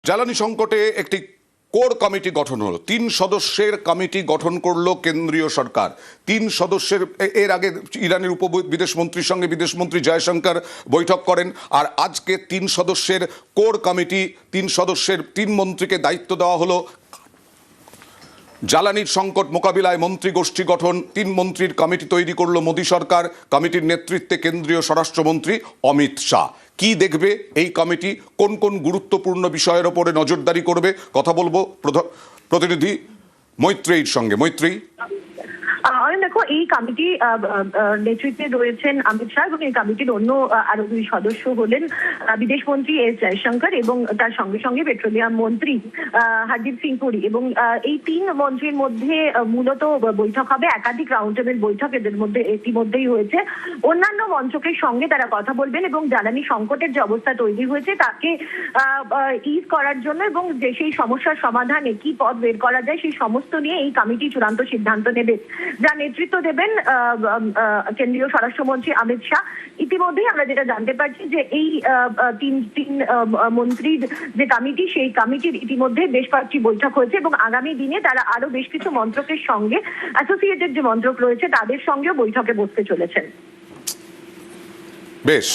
জ্বালানি সংকটে একটি কোর কমিটি গঠন হলো, 3 সদস্যের কমিটি গঠন করলো কেন্দ্রীয় সরকার। 3 সদস্যের, এর আগে ইরানের উপ বিদেশমন্ত্রীর সঙ্গে বিদেশমন্ত্রী জয়শঙ্কর বৈঠক করেন, আর আজকে 3 সদস্যের কোর কমিটি, 3 সদস্যের 3 মন্ত্রীকে দায়িত্ব দেওয়া হলো জ্বালানির সংকট মোকাবিলায় মন্ত্রী গোষ্ঠী গঠন। 3 মন্ত্রীর কমিটি তৈরি করলো মোদী সরকার। কমিটির নেতৃত্বে কেন্দ্রীয় স্বরাষ্ট্রমন্ত্রী অমিত শাহ। কি দেখবে এই কমিটি, কোন কোন গুরুত্বপূর্ণ বিষয়ের ওপরে নজরদারি করবে, কথা বলবো প্রতিনিধি মৈত্রেয়ীর সঙ্গে। মৈত্রেয়ী, দেখো, এই কমিটি নেতৃত্বে রয়েছেন অমিত শাহ এবং এই কমিটির অন্য আরো 2 সদস্য হলেন বিদেশমন্ত্রী এস জয়শঙ্কর এবং তার সঙ্গে সঙ্গে পেট্রোলিয়াম মন্ত্রী হরদীপ সিং পুরী। এবং এই 3 মন্ত্রীর মধ্যে মূলত বৈঠক হবে, একাধিক রাউন্ড টেবিল বৈঠক এদের মধ্যে ইতিমধ্যেই হয়েছে। অন্যান্য মন্ত্রকের সঙ্গে তারা কথা বলবেন এবং জ্বালানি সংকটের যে অবস্থা তৈরি হয়েছে তাকে ইজ করার জন্য এবং যে সেই সমস্যার সমাধানে কি পথ বের করা যায় সেই সমস্ত নিয়ে এই কমিটি চূড়ান্ত সিদ্ধান্ত নেবে, যা নেতৃত্ব দেবেন কেন্দ্রীয় স্বরাষ্ট্রমন্ত্রী অমিত শাহ। ইতিমধ্যেই আমরা যেটা জানতে পারছি যে এই 3 মন্ত্রীর যে কমিটি, সেই কমিটির ইতিমধ্যে বেশ কয়েকটি বৈঠক হয়েছে এবং আগামী দিনে তারা আরো বেশ কিছু মন্ত্রকের সঙ্গে, অ্যাসোসিয়েটেড যে মন্ত্রক রয়েছে তাদের সঙ্গেও বৈঠকে বসতে চলেছেন। বেশ।